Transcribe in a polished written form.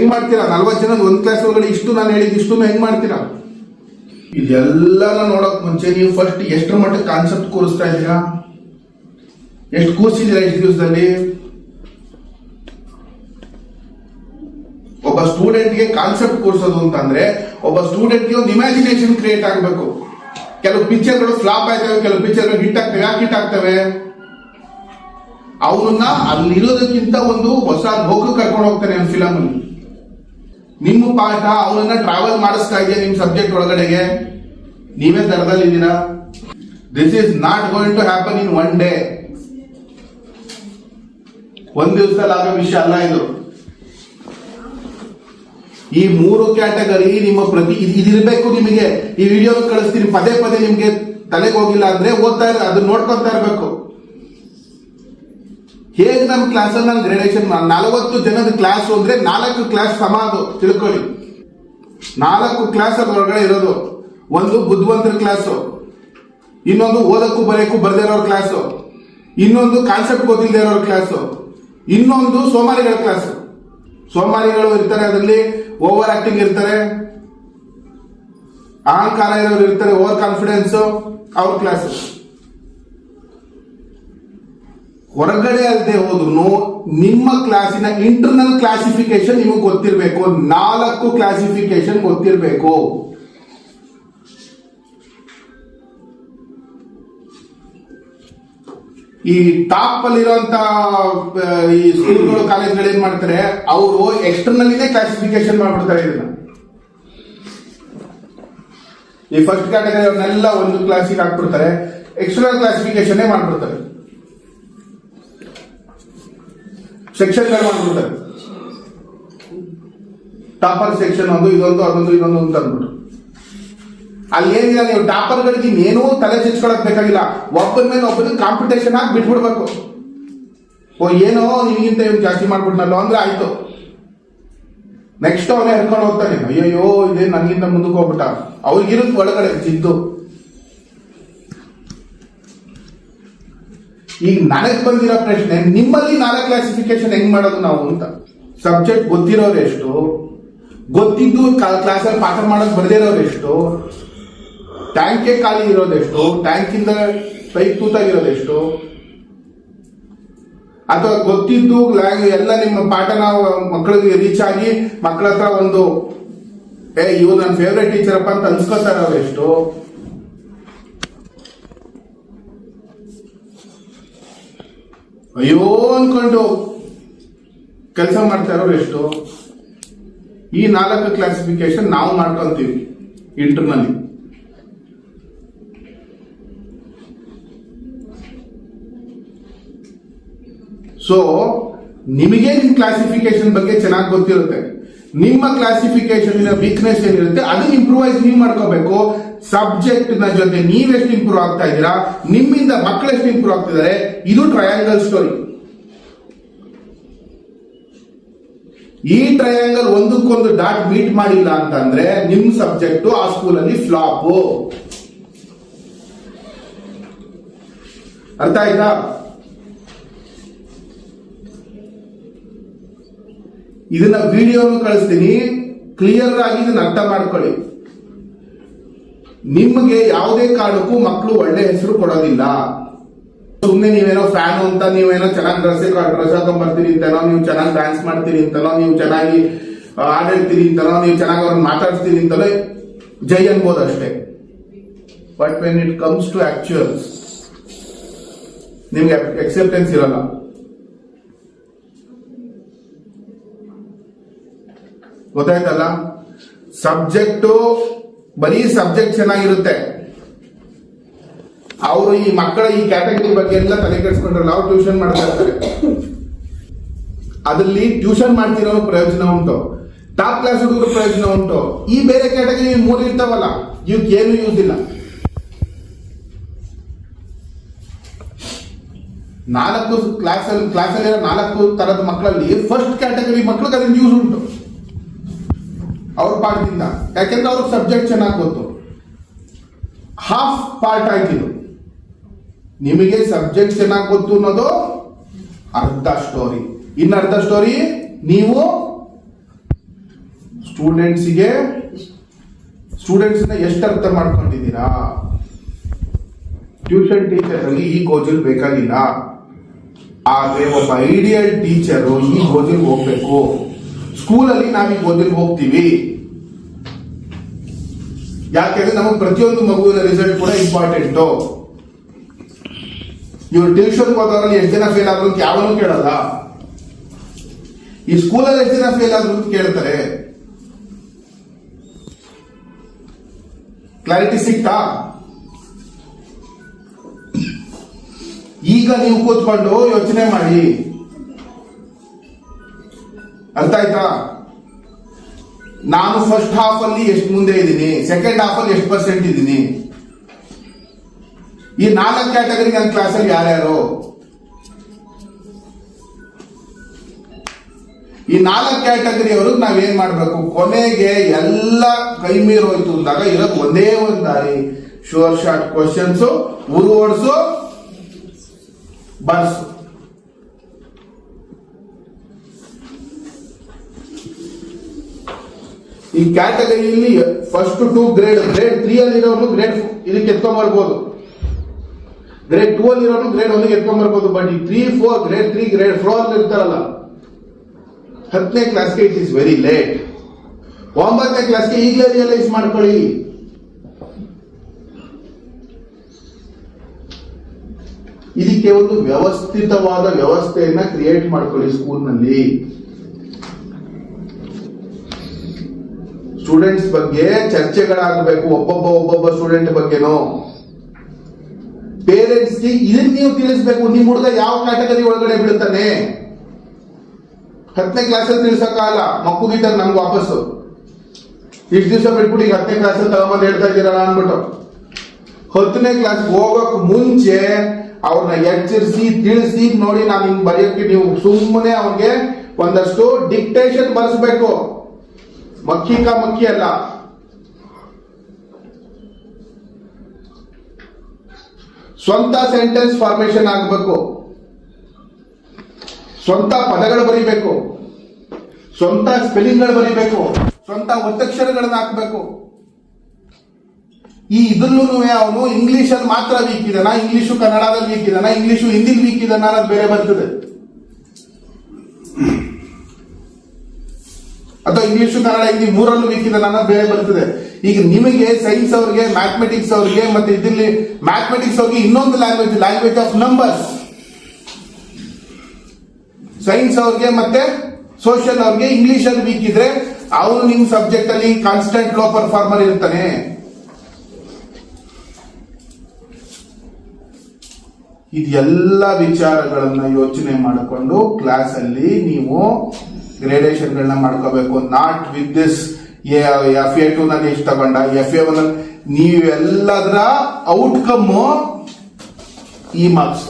ಹೆಂಗ್ ಮಾಡ್ತೀರಾ? 40 ಜನದ ಒಂದ್ ಕ್ಲಾಸ್ ಒಳಗಡೆ ಇಷ್ಟು ನಾನು ಹೇಳಿದ್ ಇಷ್ಟು ಹೆಂಗ್ ಮಾಡ್ತೀರಾ? ಇದೆಲ್ಲನ ನೋಡಕ್ ಮುಂಚೆ ನೀವು ಫಸ್ಟ್ ಎಷ್ಟರ ಮಟ್ಟಕ್ಕೆ ಕಾನ್ಸೆಪ್ಟ್ ಕೂರಿಸ್ತಾ ಇದ್ದೀರಾ? ಎಷ್ಟು ಕೂರಿಸಿದ್ದೀರಾ ಇಷ್ಟು ದಿವಸದಲ್ಲಿ? ಒಬ್ಬ ಸ್ಟೂಡೆಂಟ್ಗೆ ಕಾನ್ಸೆಪ್ಟ್ ಕೂರಿಸೋದು ಅಂತಂದ್ರೆ ಒಬ್ಬ ಸ್ಟೂಡೆಂಟ್ಗೆ ಒಂದು ಇಮ್ಯಾಜಿನೇಷನ್ ಕ್ರಿಯೇಟ್ ಆಗಬೇಕು. ಕೆಲವು ಪಿಕ್ಚರ್ಗಳು ಫ್ಲಾಪ್ ಆಯ್ತವೆ, ಕೆಲವು ಪಿಕ್ಚರ್ಗಳು ಹಿಟ್ ಆಗ್ತವೆ. ಯಾಕೆ ಹಿಟ್ ಆಗ್ತವೆ? ಅವನನ್ನ ಅಲ್ಲಿರೋದಕ್ಕಿಂತ ಒಂದು ಹೊಸ ಲೋಕಕ್ಕೆ ಕರ್ಕೊಂಡು ಹೋಗ್ತಾನೆ ಒಂದು ಫಿಲಮ್ ಅಲ್ಲಿ. ನಿಮ್ಮ ಪಾಠ ಅವನನ್ನ ಟ್ರಾವೆಲ್ ಮಾಡಿಸ್ತಾ ಇದೆಯಾ ನಿಮ್ ಸಬ್ಜೆಕ್ಟ್ ಒಳಗಡೆಗೆ? ನೀವೇ ದರದಲ್ಲಿದ್ದೀರಾ? This is not going to happen in one day. ಒಂದ್ ದಿವಸದಲ್ಲಿ ಆಗೋ ವಿಷಯ ಅಲ್ಲ ಇದು. ಈ 3 ಕ್ಯಾಟಗರಿ ನಿಮ್ಮ ಇದಿರ್ಬೇಕು ನಿಮಗೆ. ಈ ವಿಡಿಯೋ ಕಳಿಸ್ತೀನಿ, ಪದೇ ಪದೇ ನಿಮ್ಗೆ ತಲೆಗೆ ಹೋಗಿಲ್ಲ ಅಂದ್ರೆ ಓದ್ತಾ ಇರ, ಅದನ್ನ ನೋಡ್ಕೊಂತಾ ಇರ್ಬೇಕು. ಹೇಗೆ ನಮ್ಮ ಕ್ಲಾಸಲ್ಲಿ ನಾನು ಗ್ರೇಡೇಷನ್ 40 ಜನದ ಕ್ಲಾಸ್ ಅಂದ್ರೆ 4 ಕ್ಲಾಸ್ ಸಮ, ಅದು ತಿಳ್ಕೊಳ್ಳಿ. 4 ಕ್ಲಾಸ್ ಅದ್ರೊಳಗಡೆ ಇರೋದು. ಒಂದು ಬುದ್ಧಿವಂತರ ಕ್ಲಾಸು, ಇನ್ನೊಂದು ಓದಕ್ಕೂ ಬರೆಯಕ್ಕೂ ಬರ್ದೇ ಇರೋರ್ ಕ್ಲಾಸು, ಇನ್ನೊಂದು ಕಾನ್ಸೆಪ್ಟ್ ಗೊತ್ತಿಲ್ಲದೆ ಇರೋರ್ ಕ್ಲಾಸು, ಇನ್ನೊಂದು ಸೋಮಾರಿಗಳ ಕ್ಲಾಸು. ಸೋಮಾರಿಗಳು ಇರ್ತಾರೆ, ಅದರಲ್ಲಿ ಓವರ್ ಆಕ್ಟಿಂಗ್ ಇರ್ತಾರೆ, ಅಹಂಕಾರ ಇರೋರು ಇರ್ತಾರೆ, ಓವರ್ ಕಾನ್ಫಿಡೆನ್ಸ್, ಅವ್ರ ಕ್ಲಾಸ್. ಹೊರಗಡೆ ಅಲ್ಲದೆ ಹೋದ್ರು ನಿಮ್ಮ ಕ್ಲಾಸಿನ ಇಂಟರ್ನಲ್ ಕ್ಲಾಸಿಫಿಕೇಶನ್ ನಿಮಗೆ ಗೊತ್ತಿರಬೇಕು. 4 ಕ್ಲಾಸಿಫಿಕೇಶನ್ ಗೊತ್ತಿರಬೇಕು. ಈ ಟಾಪ್ ಅಲ್ಲಿರುವಂತ ಈ ಸ್ಕೂಲ್ಗಳು ಕಾಲೇಜ್ಗಳು ಏನ್ ಮಾಡ್ತಾರೆ, ಅವರು ಎಕ್ಸ್ಟರ್ನಲ್ ಇದೆ ಕ್ಲಾಸಿಫಿಕೇಶನ್ ಮಾಡ್ಬಿಡ್ತಾರೆ. ಇದನ್ನ ಈ ಫಸ್ಟ್ ಕ್ಯಾಟಗರಿ ಅವ್ರನ್ನೆಲ್ಲ ಒಂದು ಕ್ಲಾಸಿಗೆ ಹಾಕ್ಬಿಡ್ತಾರೆ, ಎಕ್ಸ್ಟರ್ನಲ್ ಕ್ಲಾಸಿಫಿಕೇಶನ್ ಮಾಡ್ಬಿಡ್ತಾರೆ, ಸೆಕ್ಷನ್ ಮಾಡ್ಬಿಡ್ತಾರೆ. ಟಾಪರ್ ಸೆಕ್ಷನ್ ಒಂದು, ಇದೊಂದು, ಅದೊಂದು, ಇದೊಂದು ಅಂತ ಅಂದ್ಬಿಟ್ಟು ಅಲ್ಲಿ ಏನಿಲ್ಲ. ನೀವು ಟಾಪರ್ಗಳಿಗೆ ಏನೂ ತಲೆ ಚಿಚ್ಕೊಳಕ್ ಬೇಕಾಗಿಲ್ಲ. ಒಬ್ಬನ ಮೇಲೆ ಒಬ್ಬನಿಗೆ ಕಾಂಪಿಟೇಷನ್ ಆಗಿ ಬಿಟ್ಬಿಡ್ಬೇಕು. ಏನೋ ನಿಮಗಿಂತ ಇವ್ನು ಜಾಸ್ತಿ ಮಾಡ್ಬಿಟ್ನಲ್ಲೋ ಅಂದ್ರೆ ಆಯ್ತು, ನೆಕ್ಸ್ಟ್ ಅವನೇ ಹರ್ಕೊಂಡು ಹೋಗ್ತಾನೆ. ಅಯ್ಯಯ್ಯೋ ಇದೇ ನನಗಿಂತ ಮುಂದಕ್ಕೆ ಹೋಗ್ಬಿಟ್ಟ. ಅವ್ರಿಗಿರುತ್ತೆ ಒಳಗಡೆ ಚಿದ್ದು. ಈಗ ನನಗೆ ಬಂದಿರೋ ಪ್ರಶ್ನೆ, ನಿಮ್ಮಲ್ಲಿ 4 ಕ್ಲಾಸಿಫಿಕೇಶನ್ ಹೆಂಗ್ ಮಾಡೋದು ನಾವು ಅಂತ. ಸಬ್ಜೆಕ್ಟ್ ಗೊತ್ತಿರೋರು ಎಷ್ಟು, ಗೊತ್ತಿದ್ದು ಕ್ಲಾಸಲ್ಲಿ ಪಾಠ ಮಾಡೋದು ಬರ್ದಿರೋರು ಎಷ್ಟು, ಟ್ಯಾಂಕೆ ಖಾಲಿ ಇರೋದೆಷ್ಟು, ಟ್ಯಾಂಕಿಂದ ಪೈಪ್ ತೂತಾಗಿರೋದೆಷ್ಟು, ಅಥವಾ ಗೊತ್ತಿದ್ದು ಎಲ್ಲ ನಿಮ್ಮ ಪಾಠನ ಮಕ್ಕಳಿಗೆ ರೀಚ್ ಆಗಿ ಮಕ್ಕಳ ಹತ್ರ ಒಂದು ಇವ್ ನನ್ನ ಫೇವ್ರೆಟ್ ಟೀಚರಪ್ಪ ಅಂತ ಅನ್ಸ್ಕೊತಾರ ಎಷ್ಟು, ಅಯ್ಯೋ ಅನ್ಕೊಂಡು ಕೆಲಸ ಮಾಡ್ತಾ ಇರೋರು ಎಷ್ಟು. ಈ 4 ಕ್ಲಾಸಿಫಿಕೇಶನ್ ನಾವು ಮಾಡ್ಕೊಂತೀವಿ ಇಂಟರ್ನಲ್ಲಿ. ಸೊ ನಿಮಗೆ ನಿಮ್ ಕ್ಲಾಸಿಫಿಕೇಶನ್ ಬಗ್ಗೆ ಚೆನ್ನಾಗಿ ಗೊತ್ತಿರುತ್ತೆ. ನಿಮ್ಮ ಕ್ಲಾಸಿಫಿಕೇಶನ್ ವೀಕ್ನೆಸ್ ಏನಿರುತ್ತೆ ಅದನ್ನ ಇಂಪ್ರೂವೈಸ್ ನೀವು ಮಾಡ್ಕೋಬೇಕು. ಸಬ್ಜೆಕ್ಟ್ ನ ಜೊತೆ ನೀವೆಷ್ಟು ಇಂಪ್ರೂವ್ ಆಗ್ತಾ ಇದ್ದೀರಾ, ನಿಮ್ಮಿಂದ ಮಕ್ಕಳು ಎಷ್ಟು ಇಂಪ್ರೂವ್ ಆಗ್ತಿದ್ದಾರೆ, ಇದು ಟ್ರಯಾಂಗಲ್ ಸ್ಟೋರಿ. ಈ ಟ್ರಯಾಂಗಲ್ ಒಂದಕ್ಕೊಂದು ಡಾಟ್ ಮೀಟ್ ಮಾಡಿಲ್ಲ ಅಂತಂದ್ರೆ ನಿಮ್ ಸಬ್ಜೆಕ್ಟ್ ಆ ಸ್ಕೂಲಲ್ಲಿ ಫ್ಲಾಪ್. ಅರ್ಥ ಆಯ್ತಾ? ಇದನ್ನ ವಿಡಿಯೋನು ಕಳಿಸ್ತೀನಿ, ಕ್ಲಿಯರ್ ಆಗಿ ಇದನ್ನ ಅರ್ಥ ಮಾಡ್ಕೊಳ್ಳಿ. ನಿಮಗೆ ಯಾವುದೇ ಕಾರಣಕ್ಕೂ ಮಕ್ಕಳು ಒಳ್ಳೆ ಹೆಸರು ಕೊಡೋದಿಲ್ಲ. ಸುಮ್ಮನೆ ನೀವೇನೋ ಫ್ಯಾನ್ ಅಂತ, ನೀವೇನೋ ಚೆನ್ನಾಗಿ ಡ್ರೆಸ್ ಹಾಕೊಂಡ್ಬರ್ತೀರಿ ಅಂತನೋ, ನೀವು ಚೆನ್ನಾಗಿ ಡ್ಯಾನ್ಸ್ ಮಾಡ್ತೀರಿ ಅಂತನೋ, ನೀವು ಚೆನ್ನಾಗಿ ಆಡಿರ್ತೀರಿ ಅಂತನೋ, ನೀವು ಚೆನ್ನಾಗಿ ಅವ್ರನ್ನ ಮಾತಾಡ್ತೀರಿ ಅಂತಲೋ ಜೈ ಅನ್ಬೋದು ಅಷ್ಟೇ. But when it comes to actuals ನಿಮ್ಗೆ ಎಕ್ಸೆಪ್ಟೆನ್ಸ್ ಇರಲ್ಲ. ಗೊತ್ತಾಯ್ತಲ್ಲ? ಸಬ್ಜೆಕ್ಟು ಬರೀ ಸಬ್ಜೆಕ್ಟ್ ಚೆನ್ನಾಗಿರುತ್ತೆ. ಅವರು ಈ ಮಕ್ಕಳ ಈ ಕ್ಯಾಟಗರಿ ಬಗ್ಗೆ ಎಲ್ಲ ತಲೆ ಕೆಡಿಸ್ಕೊಂಡ್ರಲ್ಲ, ಅವ್ರು ಟ್ಯೂಷನ್ ಮಾಡ್ತಾ ಇರ್ತಾರೆ. ಅದ್ರಲ್ಲಿ ಟ್ಯೂಷನ್ ಮಾಡ್ತಿರೋ ಪ್ರಯೋಜನ ಉಂಟು, ಟಾಪ್ ಕ್ಲಾಸ್ ಹುಡುಗರು ಪ್ರಯೋಜನ ಉಂಟು. ಈ ಬೇರೆ ಕ್ಯಾಟಗರಿ 3 ಇರ್ತಾವಲ್ಲ, ಇವಕ್ಕೆ ಏನು ಯೂಸ್ ಇಲ್ಲ. 4 ಕ್ಲಾಸಲ್ಲಿರೋ 4 ತರದ ಮಕ್ಕಳಲ್ಲಿ ಫಸ್ಟ್ ಕ್ಯಾಟಗರಿ ಮಕ್ಕಳಿಗೆ ಅದನ್ನ ಯೂಸ್ ಉಂಟು ಅವ್ರ ಪಾಠದಿಂದ. ಯಾಕೆಂದ್ರೆ ಅವ್ರಿಗೆ ಸಬ್ಜೆಕ್ಟ್ ಚೆನ್ನಾಗಿ ಗೊತ್ತು. ಹಾಫ್ ಪಾರ್ಟ್ ಆಯ್ತಿದ್ದು. ನಿಮಗೆ ಸಬ್ಜೆಕ್ಟ್ ಚೆನ್ನಾಗಿ ಗೊತ್ತು ಅನ್ನೋದು ಅರ್ಧ ಸ್ಟೋರಿ. ಇನ್ನು ಅರ್ಧ ಸ್ಟೋರಿ ನೀವು ಸ್ಟೂಡೆಂಟ್ಸ್ಗೆ ಸ್ಟೂಡೆಂಟ್ಸ್ನ ಎಷ್ಟು ಅರ್ಥ ಮಾಡ್ಕೊಂಡಿದ್ದೀರಾ? ಟ್ಯೂಷನ್ ಟೀಚರ್ ಅಲ್ಲಿ ಈ ಗೋಜಲ್ ಬೇಕಾಗಿಲ್ಲ, ಆದ್ರೆ ಒಬ್ಬ ಐಡಿಯಲ್ ಟೀಚರು ಈ ಗೋಜಲ್ ಹೋಗ್ಬೇಕು. ಸ್ಕೂಲಲ್ಲಿ ನಾವು ಈ ಗೋಜಲ್ ಹೋಗ್ತೀವಿ, ಯಾಕೆಂದ್ರೆ ನಮಗೆ ಪ್ರತಿಯೊಂದು ಮಗುವಿನ ರಿಸಲ್ಟ್ ಕೂಡ ಇಂಪಾರ್ಟೆಂಟ್. ಇವ್ರು ಟ್ಯೂಷನ್ ಹೋದವರಲ್ಲಿ ಎಷ್ಟು ಜನ ಫೇಲ್ ಆದ್ರು ಅಂತ ಯಾವನು ಕೇಳಲ್ಲ. ಈ ಸ್ಕೂಲಲ್ಲಿ ಎಷ್ಟು ಜನ ಫೇಲ್ ಆದ್ರು ಅಂತ ಕೇಳ್ತಾರೆ. ಕ್ಲಾರಿಟಿ ಸಿಕ್ತಾ? ಈಗ ನೀವು ಕೂತ್ಕೊಂಡು ಯೋಚನೆ ಮಾಡಿ, ಅರ್ಥ ಆಯ್ತಾ? ನಾನು ಫಸ್ಟ್ ಹಾಫ್ ಅಲ್ಲಿ ಎಷ್ಟು ಮುಂದೆ ಇದ್ದೀನಿ, ಸೆಕೆಂಡ್ ಹಾಫ್ ಅಲ್ಲಿ ಎಷ್ಟು ಪರ್ಸೆಂಟ್ ಇದ್ದೀನಿ. ಈ 4 ಕ್ಯಾಟಗರಿ ನನ್ನ ಕ್ಲಾಸಲ್ಲಿ ಯಾರ್ಯಾರು? ಈ 4 ಕ್ಯಾಟಗರಿ ಅವರು ನಾವೇನ್ ಮಾಡ್ಬೇಕು? ಕೊನೆಗೆ ಎಲ್ಲ ಕೈ ಮೀರೋಯ್ತು ಅಂದಾಗ ಇರೋದು ಒಂದೇ ಒಂದು ದಾರಿ, ಶೋರ್ ಶಾರ್ಟ್ ಕ್ವಶನ್ಸ್, ಉರು ಓಡಿಸು, ಬರ್ಸು. ಈ ಕ್ಯಾಟಗರಿಯಲ್ಲಿ ಫಸ್ಟ್ ಟು ಗ್ರೇಡ್ 3 ಅಲ್ಲಿ ಇರೋನು ಗ್ರೇಡ್ ಇದಕ್ಕೆ ಎತ್ಕೊಂಡ್ಬರ್ಬೋದು, ಗ್ರೇಡ್ 2 ಅಲ್ಲಿ ಇರೋನು ಗ್ರೇಡ್ 1 ಎತ್ಕೊಂಡ್ಬರ್ಬೋದು. ಬಟ್ ಈ 3, 4 ಗ್ರೇಡ್ 3 ಗ್ರೇಡ್ 4 ಅಲ್ಲಿ ಇರ್ತಾರಲ್ಲ, 10ನೇ ಕ್ಲಾಸ್ಗೆ ಇಟ್ ಇಸ್ ವೆರಿ ಲೇಟ್. 9ನೇ ಕ್ಲಾಸ್ಗೆ ಈಗಲೇ ರಿಯಲೈಸ್ ಮಾಡ್ಕೊಳ್ಳಿ. ಇದಕ್ಕೆ ಒಂದು ವ್ಯವಸ್ಥಿತವಾದ ವ್ಯವಸ್ಥೆಯನ್ನ ಕ್ರಿಯೇಟ್ ಮಾಡ್ಕೊಳ್ಳಿ ಸ್ಕೂಲ್ನಲ್ಲಿ. ಸ್ಟೂಡೆಂಟ್ಸ್ ಬಗ್ಗೆ ಚರ್ಚೆಗಳಾಗಬೇಕು, ಒಬ್ಬೊಬ್ಬ ಸ್ಟೂಡೆಂಟ್ ಬಗ್ಗೆನೋ. ಪೇರೆಂಟ್ಸ್ಗೆ ಇದನ್ನ ನೀವು ತಿಳಿಸ್ಬೇಕು, ನಿಮ್ ಹುಡುಗ ಯಾವ ಕ್ಯಾಟಗರಿ ಒಳಗಡೆ ಬೀಳ್ತಾನೆ. 10ನೇ ಕ್ಲಾಸಲ್ಲಿ ತಿಳಿಸಕ್ಕಾಗಲ್ಲ, ಮಕ್ಕಳಿಗೆ ನಮ್ಗೆ ವಾಪಸ್ಸು ಇಷ್ಟು ದಿವಸ ಬಿಟ್ಬಿಟ್ಟು ಈಗ 10ನೇ ಕ್ಲಾಸಲ್ಲಿ ತಗೊಂಬಂದು ಹೇಳ್ತಾ ಇದ್ದೀರಲ್ಲ ಅನ್ಬಿಟ್ಟು 10ನೇ ಕ್ಲಾಸ್ ಹೋಗಕ್ ಮುಂಚೆ ಅವ್ರನ್ನ ಎಚ್ಚರಿಸಿ ತಿಳಿಸಿ, ನೋಡಿ ನಾನು ಹಿಂಗ್ ಬರೆಯೋಕೆ ನೀವು ಸುಮ್ಮನೆ ಅವ್ರಿಗೆ ಒಂದಷ್ಟು ಡಿಕ್ಟೇಷನ್ ಬರ್ಸ್ಬೇಕು, ಮಕ್ಕಿ ಅಲ್ಲ. ಸ್ವಂತ ಸೆಂಟೆನ್ಸ್ ಫಾರ್ಮೇಶನ್ ಆಗಬೇಕು, ಸ್ವಂತ ಪದಗಳು ಬರೀಬೇಕು, ಸ್ವಂತ ಸ್ಪೆಲ್ಲಿಂಗ್ಗಳು ಬರೀಬೇಕು, ಸ್ವಂತ ಒತ್ತಕ್ಷರಗಳನ್ನ ಹಾಕಬೇಕು. ಈ ಇದನ್ನು ಅವನು ಇಂಗ್ಲಿಷ್ ಅಲ್ಲಿ ಮಾತ್ರ ವೀಕ್ ಇದಾನ, ಇಂಗ್ಲಿಷು ಕನ್ನಡದಲ್ಲಿ ವೀಕ್ ಇದಾನ, ಇಂಗ್ಲಿಷು ಹಿಂದಿಲಿ ವೀಕ್ ಇದಾನ ಅನ್ನೋದು ಬೇರೆ ಬರ್ತದೆ. ಅಥವಾ ಇಂಗ್ಲಿಷು ಕನ್ನಡ ಹಿಂದಿ 3ರಲ್ಲೂ ವೀಕ್ ಇದಾನ ಅನ್ನೋದು ಬೇರೆ ಬರ್ತದೆ. ಈಗ ನಿಮಗೆ ಸೈನ್ಸ್ ಅವ್ರಿಗೆ, ಮ್ಯಾಥಮೆಟಿಕ್ಸ್ ಅವ್ರಿಗೆ, ಮತ್ತೆ ಇದರಲ್ಲಿ ಮ್ಯಾಥಮೆಟಿಕ್ಸ್ ಅವ್ರಿಗೆ ಇನ್ನೊಂದು ಲ್ಯಾಂಗ್ವೇಜ್ ಆಫ್ ನಂಬರ್ಸ್. ಸೈನ್ಸ್ ಅವ್ರಿಗೆ ಮತ್ತೆ ಸೋಷಿಯಲ್ ಅವ್ರಿಗೆ ಇಂಗ್ಲಿಷ್ ಅಲ್ಲಿ ವೀಕ್ ಇದ್ರೆ ಅವನು ನಿಮ್ ಸಬ್ಜೆಕ್ಟ್ ಅಲ್ಲಿ ಕಾನ್ಸ್ಟೆಂಟ್ ಲೋ ಪರ್ಫಾರ್ಮರ್ ಇರ್ತಾನೆ. ಇದೆಲ್ಲ ವಿಚಾರಗಳನ್ನ ಯೋಚನೆ ಮಾಡಿಕೊಂಡು ಕ್ಲಾಸ್ ಅಲ್ಲಿ ನೀವು ಗ್ರೇಡೇಷನ್ ಗಳನ್ನ ಮಾಡ್ಕೋಬೇಕು. ನಾಟ್ ವಿತ್ ದಿಸ್ FA2 ನಲ್ಲಿ ಎಷ್ಟು ತಗೊಂಡ, FA1 ನೀವೆಲ್ಲದರ ಔಟ್ಕಮ್ ಈ ಮಾರ್ಕ್ಸ್.